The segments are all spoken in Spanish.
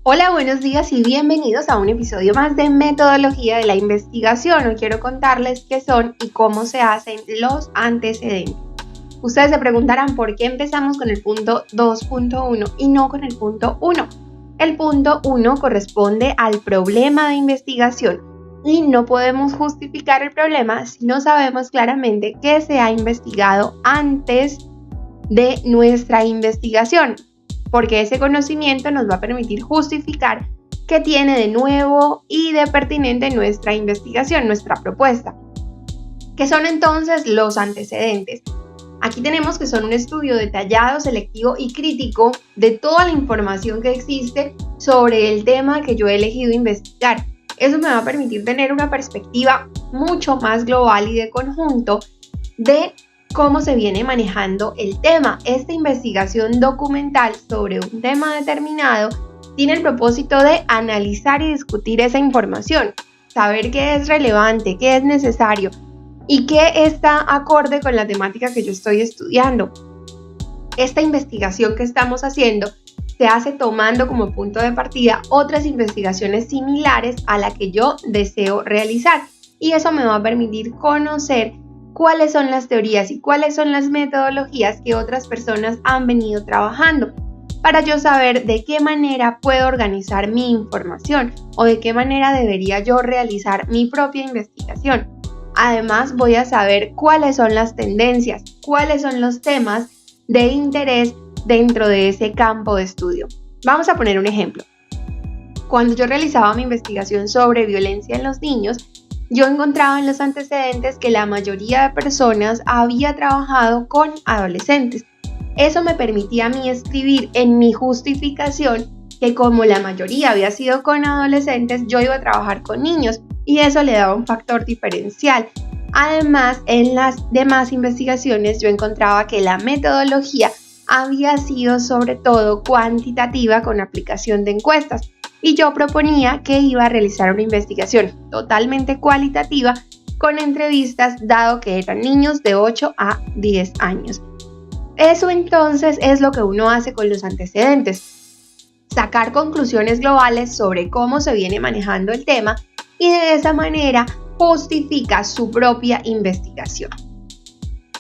Hola, buenos días y bienvenidos a un episodio más de Metodología de la Investigación. Hoy quiero contarles qué son y cómo se hacen los antecedentes. Ustedes se preguntarán por qué empezamos con el punto 2.1 y no con el punto 1. El punto 1 corresponde al problema de investigación y no podemos justificar el problema si no sabemos claramente qué se ha investigado antes de nuestra investigación, porque ese conocimiento nos va a permitir justificar qué tiene de nuevo y de pertinente nuestra investigación, nuestra propuesta. ¿Qué son entonces los antecedentes? Aquí tenemos que son un estudio detallado, selectivo y crítico de toda la información que existe sobre el tema que yo he elegido investigar. Eso me va a permitir tener una perspectiva mucho más global y de conjunto de cómo se viene manejando el tema. Esta investigación documental sobre un tema determinado tiene el propósito de analizar y discutir esa información, saber qué es relevante, qué es necesario y qué está acorde con la temática que yo estoy estudiando. Esta investigación que estamos haciendo se hace tomando como punto de partida otras investigaciones similares a la que yo deseo realizar, y eso me va a permitir conocer cuáles son las teorías y cuáles son las metodologías que otras personas han venido trabajando, para yo saber de qué manera puedo organizar mi información o de qué manera debería yo realizar mi propia investigación. Además, voy a saber cuáles son las tendencias, cuáles son los temas de interés dentro de ese campo de estudio. Vamos a poner un ejemplo. Cuando yo realizaba mi investigación sobre violencia en los niños, yo encontraba en los antecedentes que la mayoría de personas había trabajado con adolescentes. Eso me permitía a mí escribir en mi justificación que como la mayoría había sido con adolescentes, yo iba a trabajar con niños, y eso le daba un factor diferencial. Además, en las demás investigaciones yo encontraba que la metodología había sido sobre todo cuantitativa con aplicación de encuestas, y yo proponía que iba a realizar una investigación totalmente cualitativa con entrevistas, dado que eran niños de 8 a 10 años. Eso entonces es lo que uno hace con los antecedentes: sacar conclusiones globales sobre cómo se viene manejando el tema, y de esa manera justifica su propia investigación.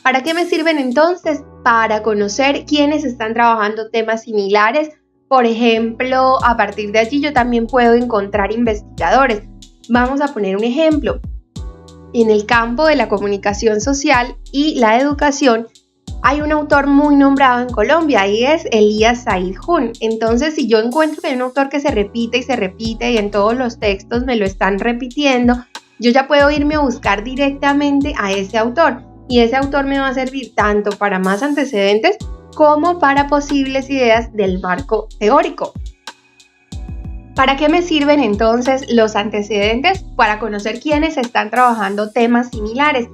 ¿Para qué me sirven entonces? Para conocer quiénes están trabajando temas similares. Por ejemplo, a partir de allí yo también puedo encontrar investigadores. Vamos a poner un ejemplo. En el campo de la comunicación social y la educación hay un autor muy nombrado en Colombia y es Elías Said Jun. Entonces, si yo encuentro que hay un autor que se repite y en todos los textos me lo están repitiendo, yo ya puedo irme a buscar directamente a ese autor, y ese autor me va a servir tanto para más antecedentes como para posibles ideas del marco teórico. ¿Para qué me sirven entonces los antecedentes? Para conocer quiénes están trabajando temas similares.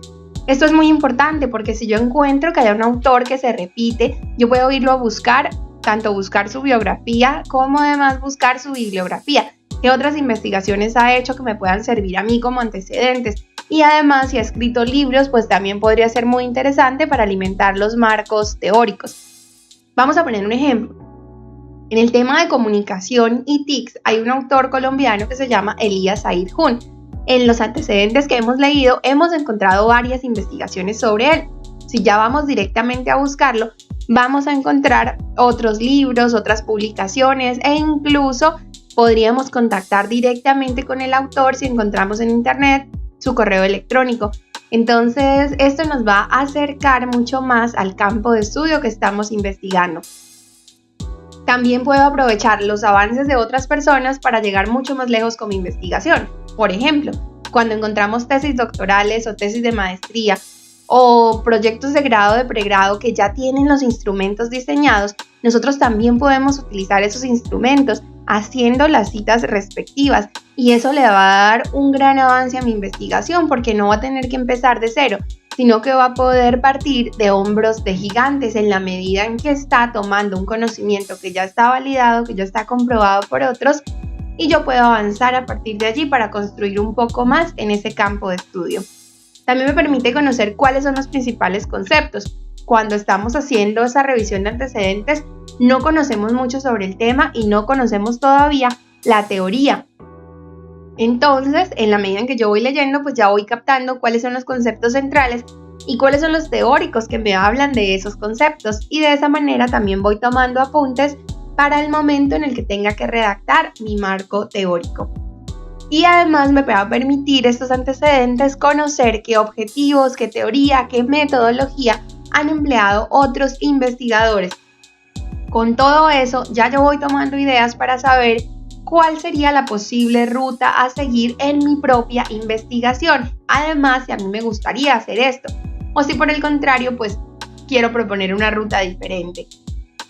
Esto es muy importante porque si yo encuentro que hay un autor que se repite, yo puedo irlo a buscar, tanto buscar su biografía como además buscar su bibliografía. ¿Qué otras investigaciones ha hecho que me puedan servir a mí como antecedentes? Y además, si ha escrito libros, pues también podría ser muy interesante para alimentar los marcos teóricos. Vamos a poner un ejemplo. En el tema de comunicación y TICs hay un autor colombiano que se llama Elías Said Jun. En los antecedentes que hemos leído hemos encontrado varias investigaciones sobre él. Si ya vamos directamente a buscarlo, vamos a encontrar otros libros, otras publicaciones, e incluso podríamos contactar directamente con el autor si encontramos en internet su correo electrónico. Entonces, esto nos va a acercar mucho más al campo de estudio que estamos investigando. También puedo aprovechar los avances de otras personas para llegar mucho más lejos con mi investigación. Por ejemplo, cuando encontramos tesis doctorales o tesis de maestría o proyectos de grado, de pregrado que ya tienen los instrumentos diseñados, nosotros también podemos utilizar esos instrumentos haciendo las citas respectivas, y eso le va a dar un gran avance a mi investigación porque no va a tener que empezar de cero, sino que va a poder partir de hombros de gigantes en la medida en que está tomando un conocimiento que ya está validado, que ya está comprobado por otros, y yo puedo avanzar a partir de allí para construir un poco más en ese campo de estudio. También me permite conocer cuáles son los principales conceptos. cuando estamos haciendo esa revisión de antecedentes no conocemos mucho sobre el tema y no conocemos todavía la teoría. Entonces, en la medida en que yo voy leyendo, pues ya voy captando cuáles son los conceptos centrales y cuáles son los teóricos que me hablan de esos conceptos, y de esa manera también voy tomando apuntes para el momento en el que tenga que redactar mi marco teórico. Y además me va a permitir estos antecedentes conocer qué objetivos, qué teoría, qué metodología han empleado otros investigadores. Con todo eso, ya yo voy tomando ideas para saber cuál sería la posible ruta a seguir en mi propia investigación. Además, si a mí me gustaría hacer esto, o si por el contrario, pues quiero proponer una ruta diferente.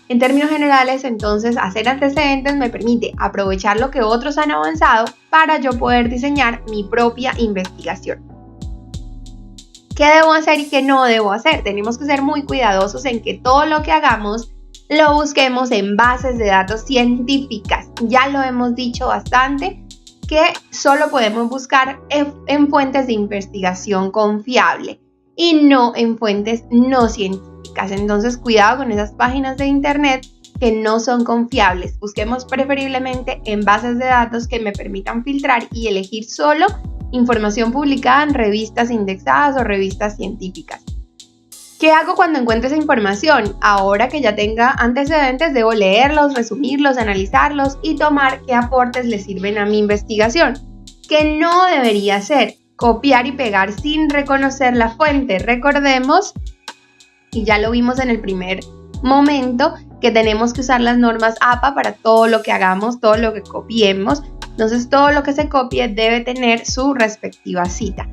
En términos generales, entonces, hacer antecedentes me permite aprovechar lo que otros han avanzado para yo poder diseñar mi propia investigación. ¿Qué debo hacer y qué no debo hacer? Tenemos que ser muy cuidadosos en que todo lo que hagamos lo busquemos en bases de datos científicas. Ya lo hemos dicho bastante, que solo podemos buscar en fuentes de investigación confiable y no en fuentes no científicas. Entonces, cuidado con esas páginas de internet que no son confiables. Busquemos preferiblemente en bases de datos que me permitan filtrar y elegir solo información publicada en revistas indexadas o revistas científicas. ¿Qué hago cuando encuentro esa información? Ahora que ya tenga antecedentes, debo leerlos, resumirlos, analizarlos y tomar qué aportes le sirven a mi investigación. ¿Qué no debería hacer? Copiar y pegar sin reconocer la fuente. Recordemos, y ya lo vimos en el primer momento, que tenemos que usar las normas APA para todo lo que hagamos, todo lo que copiemos. Entonces, todo lo que se copie debe tener su respectiva cita.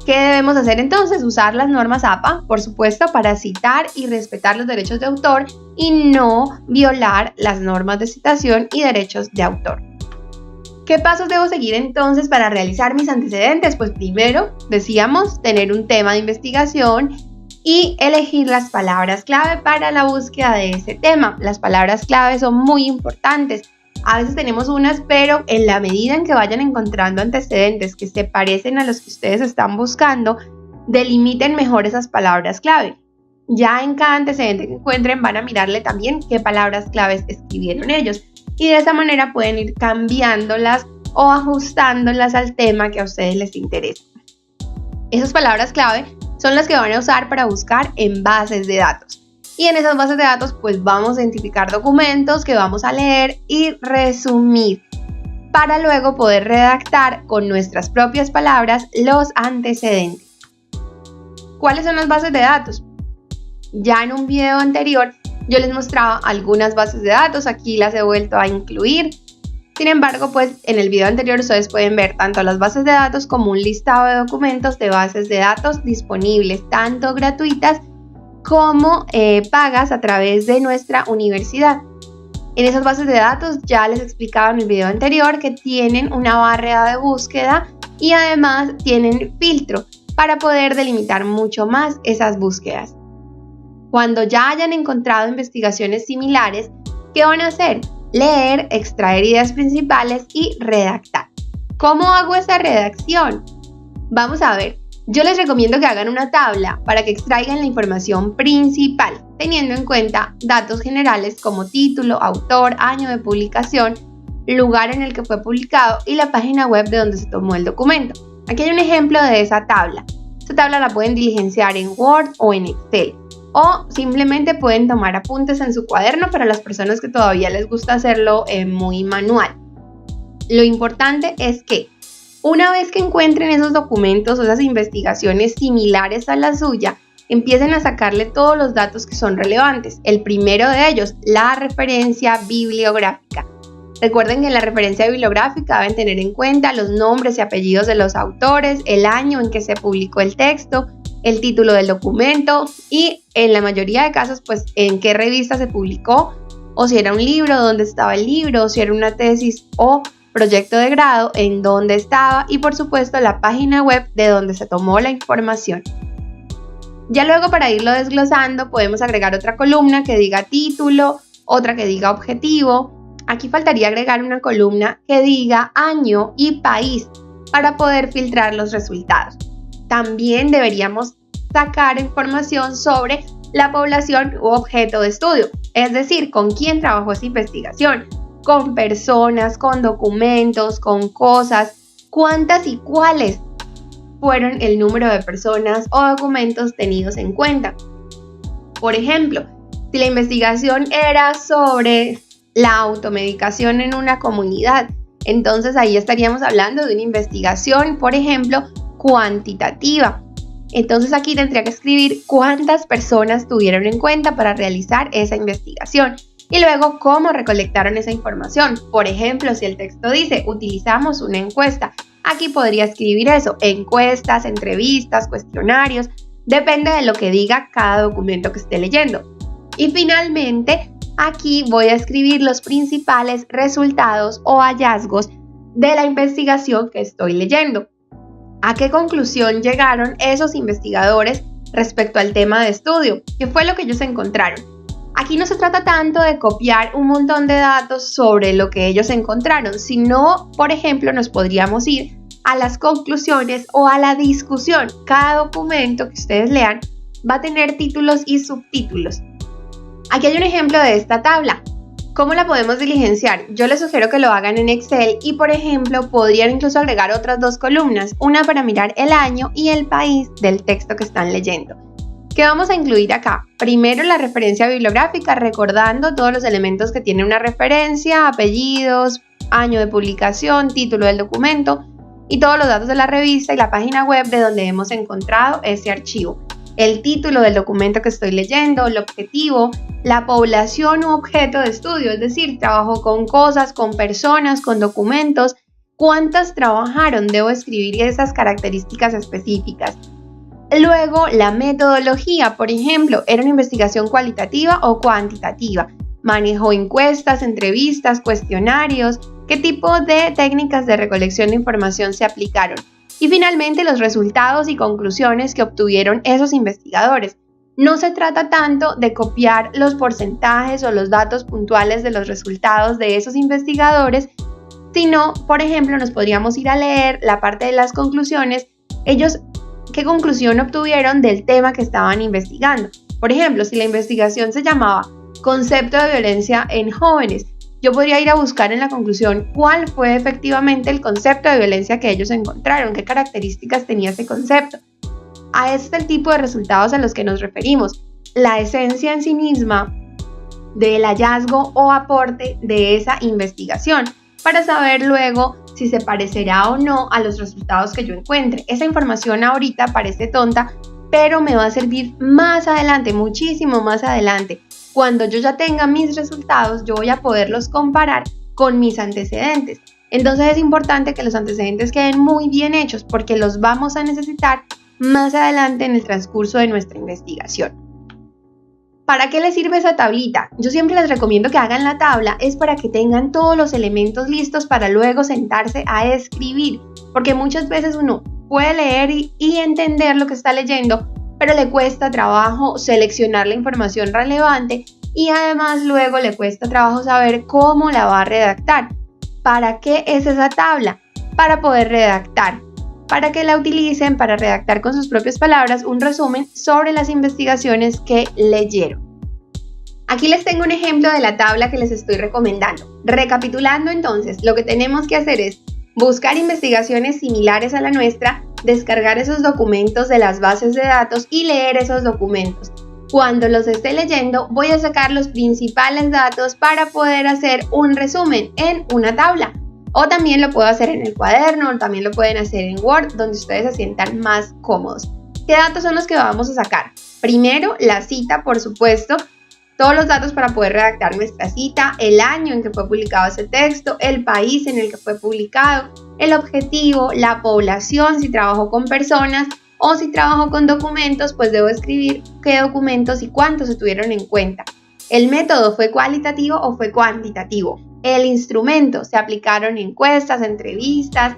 ¿Qué debemos hacer entonces? Usar las normas APA, por supuesto, para citar y respetar los derechos de autor y no violar las normas de citación y derechos de autor. ¿Qué pasos debo seguir entonces para realizar mis antecedentes? Pues primero, decíamos, tener un tema de investigación y elegir las palabras clave para la búsqueda de ese tema. Las palabras clave son muy importantes. A veces tenemos unas, pero en la medida en que vayan encontrando antecedentes que se parecen a los que ustedes están buscando, delimiten mejor esas palabras clave. Ya en cada antecedente que encuentren van a mirarle también qué palabras claves escribieron ellos, y de esa manera pueden ir cambiándolas o ajustándolas al tema que a ustedes les interesa. Esas palabras clave son las que van a usar para buscar en bases de datos. Y en esas bases de datos pues vamos a identificar documentos que vamos a leer y resumir para luego poder redactar con nuestras propias palabras los antecedentes. ¿Cuáles son las bases de datos? Ya en un video anterior yo les mostraba algunas bases de datos, aquí las he vuelto a incluir. Sin embargo, pues en el video anterior ustedes pueden ver tanto las bases de datos como un listado de documentos de bases de datos disponibles, tanto gratuitas como pagas a través de nuestra universidad. En esas bases de datos ya les explicaba en el video anterior que tienen una barrera de búsqueda y además tienen filtro para poder delimitar mucho más esas búsquedas. Cuando ya hayan encontrado investigaciones similares, ¿qué van a hacer? Leer, extraer ideas principales y redactar. ¿Cómo hago esa redacción? Vamos a ver. Yo les recomiendo que hagan una tabla para que extraigan la información principal, teniendo en cuenta datos generales como título, autor, año de publicación, lugar en el que fue publicado y la página web de donde se tomó el documento. Aquí hay un ejemplo de esa tabla. Esta tabla la pueden diligenciar en Word o en Excel, o simplemente pueden tomar apuntes en su cuaderno para las personas que todavía les gusta hacerlo muy manual. Lo importante es que una vez que encuentren esos documentos o esas investigaciones similares a la suya, empiecen a sacarle todos los datos que son relevantes. El primero de ellos, la referencia bibliográfica. Recuerden que en la referencia bibliográfica deben tener en cuenta los nombres y apellidos de los autores, el año en que se publicó el texto, el título del documento y en la mayoría de casos pues en qué revista se publicó, o si era un libro, dónde estaba el libro, o si era una tesis o proyecto de grado, en dónde estaba y por supuesto la página web de donde se tomó la información. Ya luego, para irlo desglosando, podemos agregar otra columna que diga título, otra que diga objetivo. Aquí faltaría agregar una columna que diga año y país para poder filtrar los resultados. También deberíamos sacar información sobre la población u objeto de estudio, es decir, con quién trabajó esa investigación, con personas, con documentos, con cosas, cuántas y cuáles fueron el número de personas o documentos tenidos en cuenta. Por ejemplo, si la investigación era sobre la automedicación en una comunidad, entonces ahí estaríamos hablando de una investigación, por ejemplo, cuantitativa. Entonces aquí tendría que escribir cuántas personas tuvieron en cuenta para realizar esa investigación y luego cómo recolectaron esa información. Por ejemplo, si el texto dice utilizamos una encuesta, aquí podría escribir eso: encuestas, entrevistas, cuestionarios, depende de lo que diga cada documento que esté leyendo. Y finalmente, aquí voy a escribir los principales resultados o hallazgos de la investigación que estoy leyendo. ¿A qué conclusión llegaron esos investigadores respecto al tema de estudio? ¿Qué fue lo que ellos encontraron? Aquí no se trata tanto de copiar un montón de datos sobre lo que ellos encontraron, sino, por ejemplo, nos podríamos ir a las conclusiones o a la discusión. Cada documento que ustedes lean va a tener títulos y subtítulos. Aquí hay un ejemplo de esta tabla. ¿Cómo la podemos diligenciar? Yo les sugiero que lo hagan en Excel y, por ejemplo, podrían incluso agregar otras dos columnas, una para mirar el año y el país del texto que están leyendo. ¿Qué vamos a incluir acá? Primero, la referencia bibliográfica, recordando todos los elementos que tiene una referencia: apellidos, año de publicación, título del documento y todos los datos de la revista y la página web de donde hemos encontrado ese archivo. El título del documento que estoy leyendo, el objetivo, la población u objeto de estudio, es decir, trabajo con cosas, con personas, con documentos. ¿Cuántas trabajaron? Debo escribir esas características específicas. Luego, la metodología, por ejemplo, ¿era una investigación cualitativa o cuantitativa? ¿Manejó encuestas, entrevistas, cuestionarios? ¿Qué tipo de técnicas de recolección de información se aplicaron? Y finalmente, los resultados y conclusiones que obtuvieron esos investigadores. No se trata tanto de copiar los porcentajes o los datos puntuales de los resultados de esos investigadores, sino, por ejemplo, nos podríamos ir a leer la parte de las conclusiones. Ellos, ¿qué conclusión obtuvieron del tema que estaban investigando? Por ejemplo, si la investigación se llamaba Concepto de violencia en jóvenes, yo podría ir a buscar en la conclusión cuál fue efectivamente el concepto de violencia que ellos encontraron, qué características tenía ese concepto. A ese es el tipo de resultados a los que nos referimos, la esencia en sí misma del hallazgo o aporte de esa investigación, para saber luego si se parecerá o no a los resultados que yo encuentre. Esa información ahorita parece tonta, pero me va a servir más adelante, muchísimo más adelante. Cuando yo ya tenga mis resultados, yo voy a poderlos comparar con mis antecedentes. Entonces es importante que los antecedentes queden muy bien hechos porque los vamos a necesitar más adelante en el transcurso de nuestra investigación. ¿Para qué les sirve esa tablita? Yo siempre les recomiendo que hagan la tabla, es para que tengan todos los elementos listos para luego sentarse a escribir, porque muchas veces uno puede leer y entender lo que está leyendo, pero le cuesta trabajo seleccionar la información relevante y además luego le cuesta trabajo saber cómo la va a redactar. ¿Para qué es esa tabla? Para poder redactar, para que la utilicen para redactar con sus propias palabras un resumen sobre las investigaciones que leyeron. Aquí les tengo un ejemplo de la tabla que les estoy recomendando. Recapitulando entonces, lo que tenemos que hacer es buscar investigaciones similares a la nuestra, descargar esos documentos de las bases de datos y leer esos documentos. Cuando los esté leyendo, voy a sacar los principales datos para poder hacer un resumen en una tabla. O también lo puedo hacer en el cuaderno, o también lo pueden hacer en Word, donde ustedes se sientan más cómodos. ¿Qué datos son los que vamos a sacar? Primero, la cita, por supuesto. Todos los datos para poder redactar nuestra cita, el año en que fue publicado ese texto, el país en el que fue publicado, el objetivo, la población, si trabajó con personas o si trabajó con documentos, pues debo escribir qué documentos y cuántos se tuvieron en cuenta. El método, ¿fue cualitativo o fue cuantitativo? El instrumento, ¿se aplicaron encuestas, entrevistas,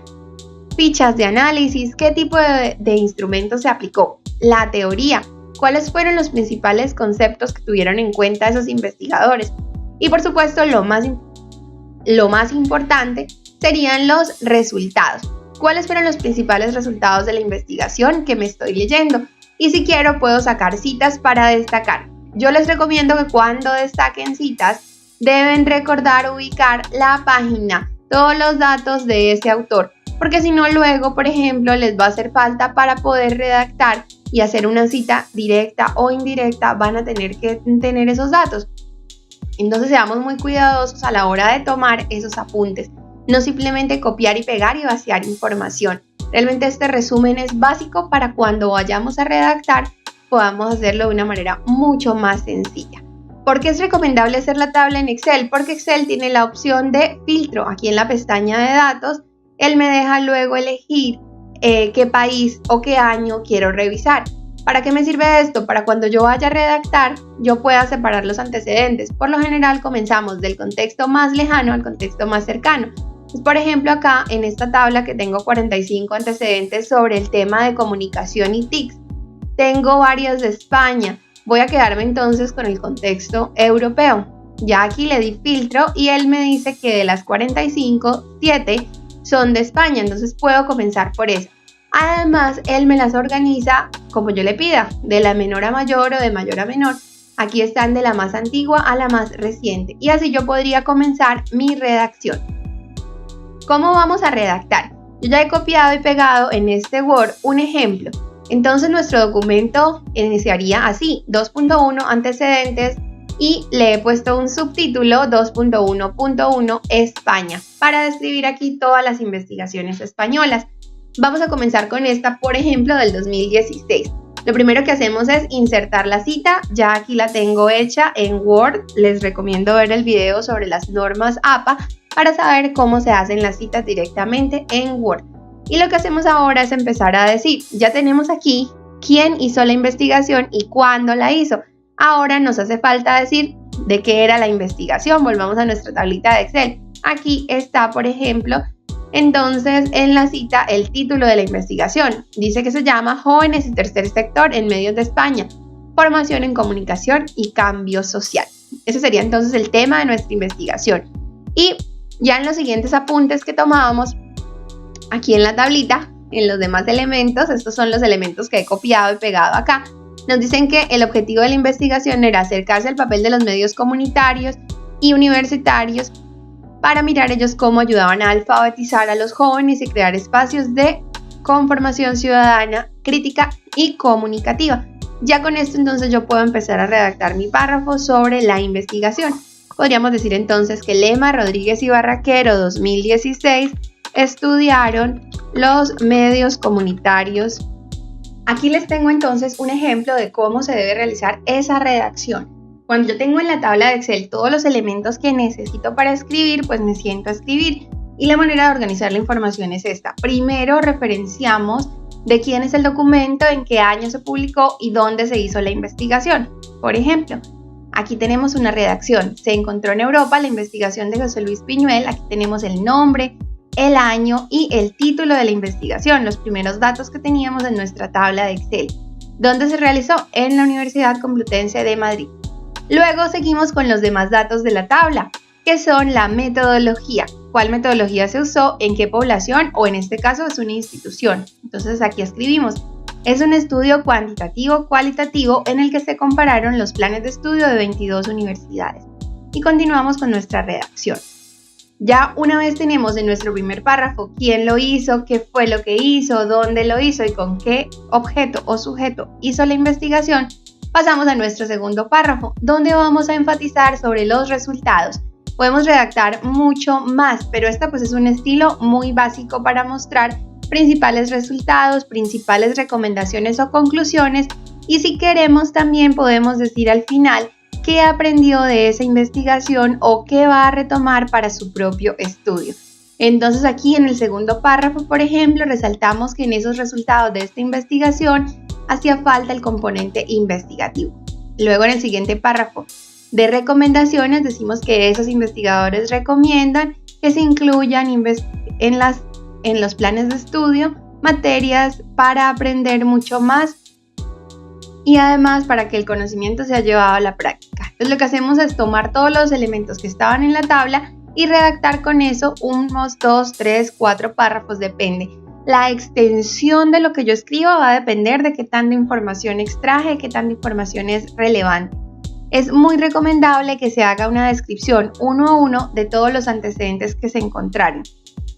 fichas de análisis? ¿Qué tipo de instrumento se aplicó? La teoría, ¿cuáles fueron los principales conceptos que tuvieron en cuenta esos investigadores? Y por supuesto, lo más importante serían los resultados. ¿Cuáles fueron los principales resultados de la investigación que me estoy leyendo? Y si quiero puedo sacar citas para destacar. Yo les recomiendo que cuando destaquen citas deben recordar ubicar la página, todos los datos de ese autor, porque si no luego, por ejemplo, les va a hacer falta para poder redactar y hacer una cita directa o indirecta, van a tener que tener esos datos. Entonces seamos muy cuidadosos a la hora de tomar esos apuntes, no simplemente copiar y pegar y vaciar información. Realmente este resumen es básico para cuando vayamos a redactar podamos hacerlo de una manera mucho más sencilla. ¿Por qué es recomendable hacer la tabla en Excel? Porque Excel tiene la opción de filtro. Aquí en la pestaña de datos, él me deja luego elegir qué país o qué año quiero revisar. ¿Para qué me sirve esto? Para cuando yo vaya a redactar, yo pueda separar los antecedentes. Por lo general comenzamos del contexto más lejano al contexto más cercano. Pues, por ejemplo, acá en esta tabla que tengo 45 antecedentes sobre el tema de comunicación y TICs. Tengo varios de España. Voy a quedarme entonces con el contexto europeo. Ya aquí le di filtro y él me dice que de las 45, 7 son de España, entonces puedo comenzar por eso. Además, él me las organiza como yo le pida, de la menor a mayor o de mayor a menor. Aquí están de la más antigua a la más reciente y así yo podría comenzar mi redacción. ¿Cómo vamos a redactar? Yo ya he copiado y pegado en este Word un ejemplo. Entonces nuestro documento iniciaría así, 2.1 antecedentes y le he puesto un subtítulo 2.1.1 España para describir aquí todas las investigaciones españolas. Vamos a comenzar con esta, por ejemplo, del 2016. Lo primero que hacemos es insertar la cita, ya aquí la tengo hecha en Word. Les recomiendo ver el video sobre las normas APA para saber cómo se hacen las citas directamente en Word. Y lo que hacemos ahora es empezar a decir, ya tenemos aquí quién hizo la investigación y cuándo la hizo. Ahora nos hace falta decir de qué era la investigación. Volvamos a nuestra tablita de Excel. Aquí está, por ejemplo, entonces en la cita el título de la investigación. Dice que se llama Jóvenes y Tercer Sector en Medios de España, Formación en Comunicación y Cambio Social. Ese sería entonces el tema de nuestra investigación. Y ya en los siguientes apuntes que tomábamos, aquí en la tablita, en los demás elementos, estos son los elementos que he copiado y pegado acá, nos dicen que el objetivo de la investigación era acercarse al papel de los medios comunitarios y universitarios para mirar ellos cómo ayudaban a alfabetizar a los jóvenes y crear espacios de conformación ciudadana, crítica y comunicativa. Ya con esto entonces yo puedo empezar a redactar mi párrafo sobre la investigación. Podríamos decir entonces que Lema, Rodríguez y Barraquero 2016 estudiaron los medios comunitarios. Aquí les tengo entonces un ejemplo de cómo se debe realizar esa redacción. Cuando yo tengo en la tabla de Excel todos los elementos que necesito para escribir, pues me siento a escribir. Y la manera de organizar la información es esta. Primero referenciamos de quién es el documento, en qué año se publicó y dónde se hizo la investigación. Por ejemplo, aquí tenemos una redacción. Se encontró en Europa la investigación de José Luis Piñuel. Aquí tenemos el nombre, el año y el título de la investigación, los primeros datos que teníamos en nuestra tabla de Excel. ¿Dónde se realizó? En la Universidad Complutense de Madrid. Luego seguimos con los demás datos de la tabla, que son la metodología. ¿Cuál metodología se usó? ¿En qué población? O en este caso es una institución. Entonces aquí escribimos. Es un estudio cuantitativo-cualitativo en el que se compararon los planes de estudio de 22 universidades. Y continuamos con nuestra redacción. Ya una vez tenemos en nuestro primer párrafo quién lo hizo, qué fue lo que hizo, dónde lo hizo y con qué objeto o sujeto hizo la investigación, pasamos a nuestro segundo párrafo, donde vamos a enfatizar sobre los resultados. Podemos redactar mucho más, pero este pues es un estilo muy básico para mostrar principales resultados, principales recomendaciones o conclusiones, y si queremos también podemos decir al final qué aprendió de esa investigación o qué va a retomar para su propio estudio. Entonces aquí en el segundo párrafo, por ejemplo, resaltamos que en esos resultados de esta investigación hacía falta el componente investigativo. Luego en el siguiente párrafo de recomendaciones decimos que esos investigadores recomiendan que se incluyan en los planes de estudio materias para aprender mucho más y además para que el conocimiento sea llevado a la práctica. Entonces lo que hacemos es tomar todos los elementos que estaban en la tabla y redactar con eso unos 2, 3, 4 párrafos, depende. La extensión de lo que yo escriba va a depender de qué tanta información extraje, qué tanta información es relevante. Es muy recomendable que se haga una descripción uno a uno de todos los antecedentes que se encontraron.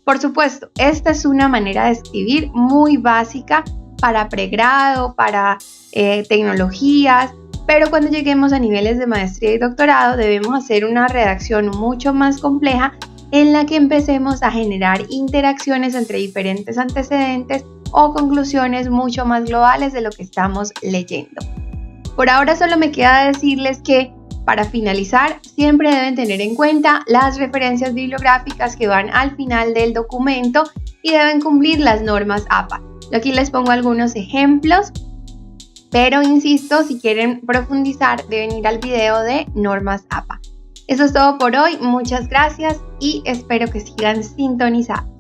Por supuesto, esta es una manera de escribir muy básica para pregrado, para tecnologías, pero cuando lleguemos a niveles de maestría y doctorado debemos hacer una redacción mucho más compleja en la que empecemos a generar interacciones entre diferentes antecedentes o conclusiones mucho más globales de lo que estamos leyendo. Por ahora solo me queda decirles que para finalizar siempre deben tener en cuenta las referencias bibliográficas que van al final del documento y deben cumplir las normas APA. Yo aquí les pongo algunos ejemplos, pero insisto, si quieren profundizar deben ir al video de normas APA. Eso es todo por hoy, muchas gracias y espero que sigan sintonizados.